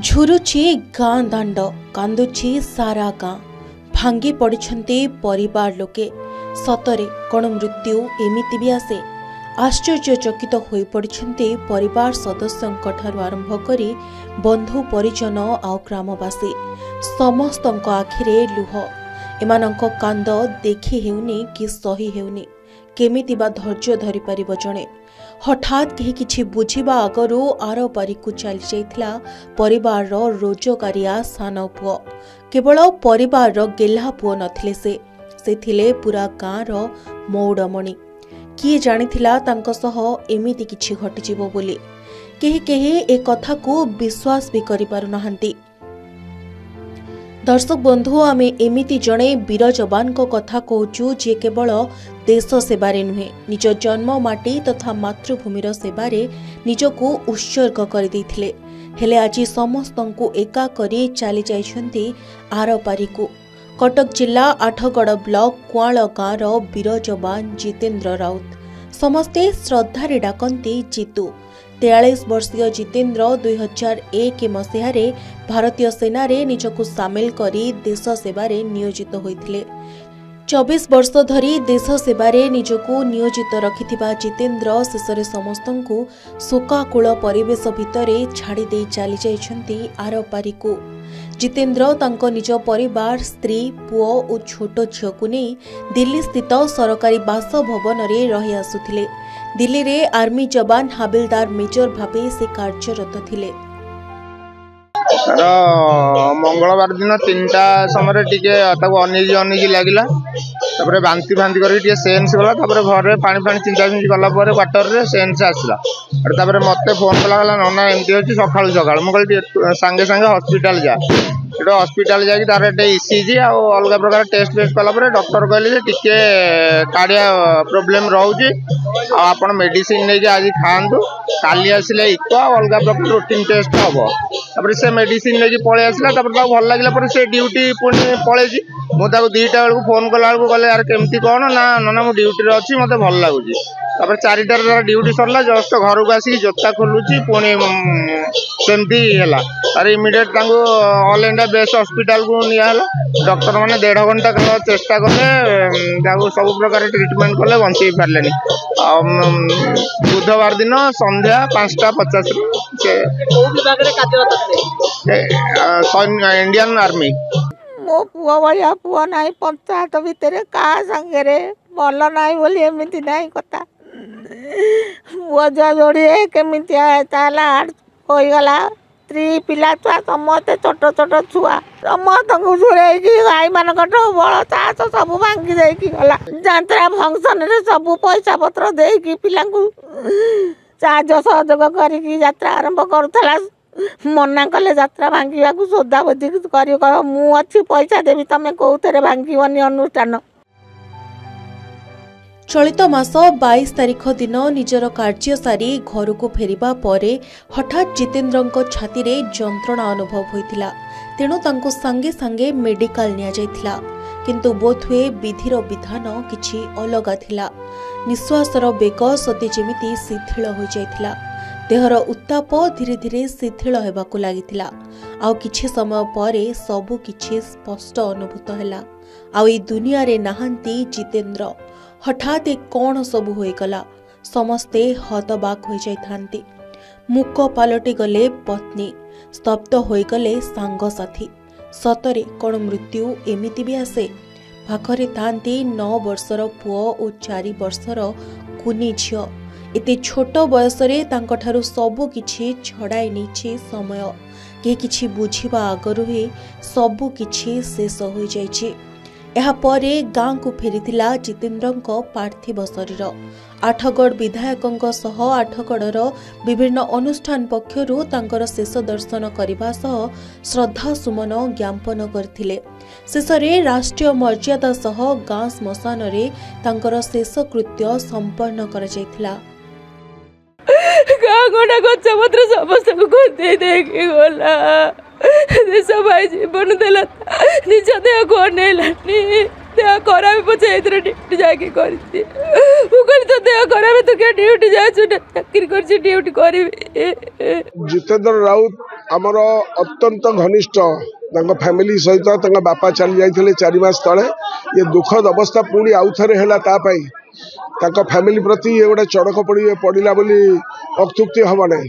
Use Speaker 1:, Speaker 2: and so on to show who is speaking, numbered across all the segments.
Speaker 1: ଝୁରୁଛି ଗାଁ ଦାଣ୍ଡ, କାନ୍ଦୁଛି ସାରା ଗାଁ। ଭାଙ୍ଗି ପଡ଼ିଛନ୍ତି ପରିବାର ଲୋକେ। ସତରେ କ'ଣ ମୃତ୍ୟୁ ଏମିତି ବି ଆସେ? ଆଶ୍ଚର୍ଯ୍ୟଚକିତ ହୋଇପଡ଼ିଛନ୍ତି ପରିବାର ସଦସ୍ୟଙ୍କଠାରୁ ଆରମ୍ଭ କରି ବନ୍ଧୁ ପରିଜନ ଆଉ ଗ୍ରାମବାସୀ। ସମସ୍ତଙ୍କ ଆଖିରେ ଲୁହ। ଏମାନଙ୍କ କାନ୍ଦ ଦେଖି ହେଉନି କି ସହି ହେଉନି। କେମିତି ବା ଧୈର୍ଯ୍ୟ ଧରିପାରିବ ଜଣେ? ହଠାତ୍ କେହି କିଛି ବୁଝିବା ଆଗରୁ ଆର ପାରିକୁ ଚାଲି ଯାଇଥିଲା ପରିବାରର ରୋଜଗାରିଆ ସାନ ପୁଅ। କେବଳ ପରିବାରର ଗେହ୍ଲା ପୁଅ ନଥିଲେ ସେ ଥିଲେ ପୂରା ଗାଁର ମଉଡ଼ମଣି। କିଏ ଜାଣିଥିଲା ତାଙ୍କ ସହ ଏମିତି କିଛି ଘଟିଯିବ ବୋଲି? କେହି ଏ କଥାକୁ ବିଶ୍ୱାସ ବି କରିପାରୁନାହାନ୍ତି। ଦର୍ଶକ ବନ୍ଧୁ, ଆମେ ଏମିତି ଜଣେ ବୀର ଯବାନଙ୍କ କଥା କହୁଛୁ ଯିଏ କେବଳ ଦେଶ ସେବାରେ ନୁହେଁ, ନିଜ ଜନ୍ମ ମାଟି ତଥା ମାତୃଭୂମିର ସେବାରେ ନିଜକୁ ଉତ୍ସର୍ଗ କରିଦେଇଥିଲେ। ହେଲେ ଆଜି ସମସ୍ତଙ୍କୁ ଏକା କରି ଚାଲି ଯାଇଛନ୍ତି ଆର ପାରିକୁ। କଟକ ଜିଲ୍ଲା ଆଠଗଡ଼ ବ୍ଲକ କୁଆଁଳ ଗାଁର ବୀର ଯବାନ ଜିତେନ୍ଦ୍ର ରାଉତ। ସମସ୍ତେ ଶ୍ରଦ୍ଧାରେ ଡାକନ୍ତି ଜିତୁ। 43 ବର୍ଷୀୟ ଜିତେନ୍ଦ୍ର 2001 ମସିହାରେ ଭାରତୀୟ ସେନାରେ ନିଜକୁ ସାମିଲ କରି ଦେଶ ସେବାରେ ନିୟୋଜିତ ହୋଇଥିଲେ। 24 ବର୍ଷ ଧରି ଦେଶ ସେବାରେ ନିଜକୁ ନିୟୋଜିତ ରଖିଥିବା ଜିତେନ୍ଦ୍ର ଶେଷରେ ସମସ୍ତଙ୍କୁ ଶୋକାକୁଳ ପରିବେଶ ଭିତରେ ଛାଡ଼ି ଦେଇ ଚାଲି ଯାଇଛନ୍ତି ଆର ପାରିକୁ। ଜିତେନ୍ଦ୍ର ତାଙ୍କ ନିଜ ପରିବାର, ସ୍ତ୍ରୀ, ପୁଅ ଓ ଛୋଟ ଝିଅକୁ ନେଇ ଦିଲ୍ଲୀ ସ୍ଥିତ ସରକାରୀ ବାସଭବନରେ ରହି ଆସୁଥିଲେ। ଦିଲ୍ଲୀରେ ଆର୍ମି ଯବାନ ହାବିଲଦାର ମେଜର ଭାବେ ସେ କାର୍ଯ୍ୟରତ ଥିଲେ।
Speaker 2: ମଙ୍ଗଳବାର ଦିନ 3ଟା ସମୟରେ ଟିକେ ତାକୁ ଅନେଇକି ଲାଗିଲା। ତାପରେ ବାନ୍ତି କରିକି ଟିକେ ସେନ୍ସ ଗଲା। ତାପରେ ଘରେ ପାଣି ଚିଞ୍ଚା କଲା ପରେ କ୍ୱାର୍ଟରରେ ସେନ୍ସ ଆସିଲା। ତାପରେ ମତେ ଫୋନ କଲା ନନା ଏମିତି ହେଉଛି ସକାଳୁ। ମୁଁ କହିଲି ସାଙ୍ଗେ ହସ୍ପିଟାଲ ଯା। ସେଠୁ ହସ୍ପିଟାଲ ଯାଇକି ତାର ଟିକେ ଇସିଜି ଆଉ ଅଲଗା ପ୍ରକାର ଟେଷ୍ଟ କଲା ପରେ ଡକ୍ଟର କହିଲେ ଯେ ଟିକେ କାର୍ଡିଆ ପ୍ରୋବ୍ଲେମ ରହୁଛି, ଆଉ ଆପଣ ମେଡିସିନ ନେଇକି ଆଜି ଖାଆନ୍ତୁ। କାଲି ଆସିଲେ ଇକୋ ଆଉ ଅଲଗା ପ୍ରକାର ରୁଟିନ ଟେଷ୍ଟ ହବ। ତାପରେ ସେ ମେଡିସିନ ନେଇକି ପଳେଇ ଆସିଲା। ତାପରେ ତାକୁ ଭଲ ଲାଗିଲା ପରେ ସେ ଡ୍ୟୁଟି ପୁଣି ପଳେଇଛି। ମୁଁ ତାକୁ 2ଟା ବେଳକୁ ଫୋନ କଲା ବେଳକୁ କହିଲେ ଆରେ କେମିତି କ'ଣ? ନା ମୁଁ ଡ୍ୟୁଟିରେ ଅଛି, ମତେ ଭଲ ଲାଗୁଛି। ତାପରେ 4ଟାରେ ତାର ଡ୍ୟୁଟି ସରିଲା, ଜଷ୍ଟ ଘରକୁ ଆସିକି ଜୋତା ଖୋଲୁଛି, ପୁଣି ସେମିତି ହେଲା। ତାର ଇମିଡିଏଟ ତାଙ୍କୁ ଅଲ୍ ଇଣ୍ଡିଆ ବେଷ୍ଟ ହସ୍ପିଟାଲକୁ ନିଆହେଲା। ଡକ୍ଟର ମାନେ 1.5 ଘଣ୍ଟା ଚେଷ୍ଟା କଲେ, ତାକୁ ସବୁ ପ୍ରକାର ଟ୍ରିଟମେଣ୍ଟ କଲେ, ବଞ୍ଚେଇ ପାରିଲେନି। ଆଉ ବୁଧବାର ଦିନ ସନ୍ଧ୍ୟା 5:50 ସେ ଇଣ୍ଡିଆନ ଆର୍ମି।
Speaker 3: ମୋ ପୁଅ ଭଳିଆ ପୁଅ ନାହିଁ ପଞ୍ଚାୟତ ଭିତରେ କାହା ସାଙ୍ଗରେ। ଭଲ ନାହିଁ ବୋଲି ଏମିତି ନାହିଁ କଥା। ପୁଅ ଝିଅ ଯୋଡ଼ିଏ କେମିତିଆ ତାହେଲା ହୋଇଗଲା। ସ୍ତ୍ରୀ ପିଲା ଛୁଆ ସମସ୍ତେ ଛୋଟ ଛୁଆ, ସମସ୍ତଙ୍କୁ ଛୁରେଇକି ଗାଈମାନଙ୍କଠୁ ବଳ ଚାଷ ସବୁ ଭାଙ୍ଗି ଦେଇକି ଗଲା। ଯାତ୍ରା ଫଙ୍କସନରେ ସବୁ ପଇସା ପତ୍ର ଦେଇକି ପିଲାଙ୍କୁ ସାହାଯ୍ୟ ସହଯୋଗ କରିକି ଯାତ୍ରା ଆରମ୍ଭ କରୁଥିଲା। ମନା କଲେ ଯାତ୍ରା ଭାଙ୍ଗିବାକୁ, ସୋଦାବୋଜି କରି ମୁଁ ଅଛି ପଇସା ଦେବି, ତମେ କୋଉଥିରେ ଭାଙ୍ଗିବନି ଅନୁଷ୍ଠାନ।
Speaker 1: ଚଳିତ ମାସ 22 ତାରିଖ ଦିନ ନିଜର କାର୍ଯ୍ୟ ସାରି ଘରକୁ ଫେରିବା ପରେ ହଠାତ୍ ଜିତେନ୍ଦ୍ରଙ୍କ ଛାତିରେ ଯନ୍ତ୍ରଣା ଅନୁଭବ ହୋଇଥିଲା। ତେଣୁ ତାଙ୍କୁ ସାଙ୍ଗେ ମେଡିକାଲ ନିଆଯାଇଥିଲା। କିନ୍ତୁ ବୋଧହୁଏ ବିଧିର ବିଧାନ କିଛି ଅଲଗା ଥିଲା। ନିଶ୍ୱାସର ବେଗ ସତେ ଯେମିତି ଶିଥିଳ ହୋଇଯାଇଥିଲା। ଦେହର ଉତ୍ତାପ ଧୀରେ ଶିଥିଳ ହେବାକୁ ଲାଗିଥିଲା। ଆଉ କିଛି ସମୟ ପରେ ସବୁ କିଛି ସ୍ପଷ୍ଟ ଅନୁଭୂତ ହେଲା। ଆଉ ଏ ଦୁନିଆରେ ନାହାନ୍ତି ଜିତେନ୍ଦ୍ର। ହଠାତ୍ କ'ଣ ସବୁ ହୋଇଗଲା? ସମସ୍ତେ ହତବାକ୍ ହୋଇଯାଇଥାନ୍ତି। ମୂକ ପାଲଟି ଗଲେ ପତ୍ନୀ, ସ୍ତବ୍ଧ ହୋଇଗଲେ ସାଙ୍ଗସାଥୀ। ସତରେ କ'ଣ ମୃତ୍ୟୁ ଏମିତି ବି ଆସେ? ପାଖରେ ଥାନ୍ତି 9 ବର୍ଷର ପୁଅ ଓ 4 ବର୍ଷର କୁନି ଝିଅ। ଏତେ ଛୋଟ ବୟସରେ ତାଙ୍କଠାରୁ ସବୁ କିଛି ଛଡ଼ାଇ ନେଇଛି ସମୟ। କେହି କିଛି ବୁଝିବା ଆଗରୁ ହିଁ ସବୁ କିଛି ଶେଷ ହୋଇଯାଇଛି। ଏହାପରେ ଗାଁକୁ ଫେରିଥିଲା ଜିତେନ୍ଦ୍ରଙ୍କ ପାର୍ଥିବ ଶରୀର। ଆଠଗଡ଼ ବିଧାୟକଙ୍କ ସହ ଆଠଗଡ଼ର ବିଭିନ୍ନ ଅନୁଷ୍ଠାନ ପକ୍ଷରୁ ତାଙ୍କର ଶେଷ ଦର୍ଶନ କରିବା ସହ ଶ୍ରଦ୍ଧାସୁମନ ଜ୍ଞାପନ କରିଥିଲେ। ଶେଷରେ ରାଷ୍ଟ୍ରୀୟ ମର୍ଯ୍ୟାଦା ସହ ଗାଁ ଶ୍ମଶାନରେ ତାଙ୍କର ଶେଷକୃତ୍ୟ ସମ୍ପନ୍ନ କରାଯାଇଥିଲା।
Speaker 3: ଗାଁ ଗଣ୍ଡା ଗଛପତ୍ର ସମସ୍ତଙ୍କୁ ଖୋଦେଇ ଦେଇକି ଗଲା। ଦେଶ ପାଇଁ ଜୀବନ ଦେଲା, ନିଜ ଦେହକୁ ଅନେଇଲାନି।
Speaker 4: देह खराब पचे ड्यूटी जाके करती तो देह खराब तो क्या ड्यूटी जाए चाकरी कर ड्यूटी करी।
Speaker 5: जितेंद्र राउत आमर अत्यंत घनिष्ठ फैमिली सहित बापा चली जाते 4 मास तले ये दुखद अवस्था पुणी आउ थे है फैमिली प्रति ये गोटे चड़क पड़ा बोली अत्युक्ति हम ना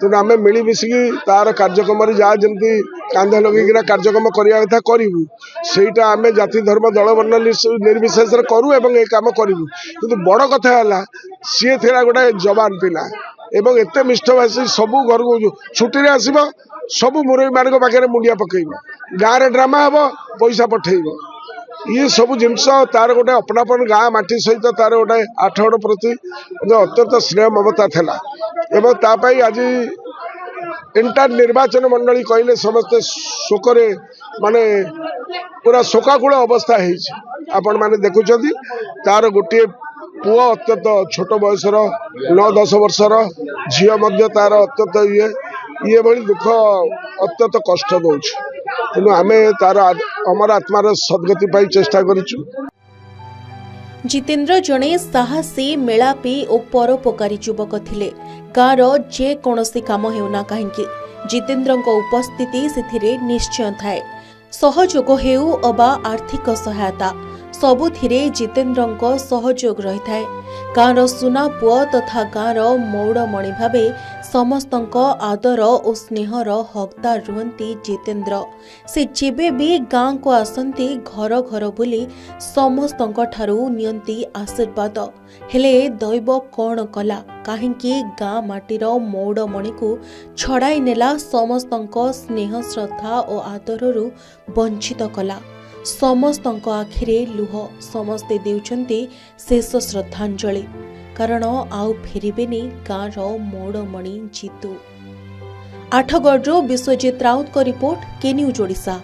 Speaker 5: तेणु आम मिलमिशिकी तार कार्यक्रम जहाँ जमी कांधे लगे कार्यक्रम करवा कथा करूँ सहीटा आम जाति धर्म दल वर्ण निर्विशेष करूँ एवं ये कम करूँ कि बड़ कथा है सी थी गोटे जवान पिला एवं एत मिष्टभाषी सबू घर को छुट्टी आसब सबू मुरबी मान पाखे मुंडिया पकड़ गाँव में ड्रामा हम पैसा पठेब ये सब जिनस तार गोटे अपनापन गाँ माटी सहित तार गोटे 8 गड़ प्रति अत्यंत स्नेह ममता था एवं तापाई आज इंटर निर्वाचन मंडली कहले समस्ते शोकरे माने पूरा शोकाकूल अवस्था आपण माने देखुं तार गोटे पुआ अत्यंत छोट बयसर 9-10 वर्षर झील तार अत्यंत ये भली दुख अत्यंत कष्ट दौर तेणु आम तार अमर आत्मार सद्गति पाई चेष्टा करूँ।
Speaker 1: जितेंद्र जणे साहसी मेलापी और परोपकारी युवक थिले। गाँवर जे कौनसी काम हेउना काहेकि जितेंद्रଙ୍କ उपस्थिति सेथिरे निश्चय थाए। सहयोग हेउ अबा आर्थिक सहायता सबुथिरे जितेंद्रଙ୍କ सहयोग रही थाए। गाँवर सुना पुआ तथा गाँवर मौड़मणि भावे समस्तଙ୍କ आदर और स्नेहर हकदार रुहंती जितेंद्र। से जेबे भी गाँ को आसंती घर घर बुली समस्तଙ୍କ ठारू नियंती आशीर्वाद। हेले दैव कौन कला काहेकि गाँ माटीर मौड़मणि को छड़ाई नेला समस्तଙ୍କ स्नेह श्रद्धा और आदररू वंचित कला। समस्तଙ୍କ आखिरे लुह समस्ते देउछन्ते शेष श्रद्धांजलि कारण आउ फेरिबेनी गाँर मौड़मणि जीतू। 8गढ़ विश्वजित राउत को रिपोर्ट के न्यूज ओडिशा।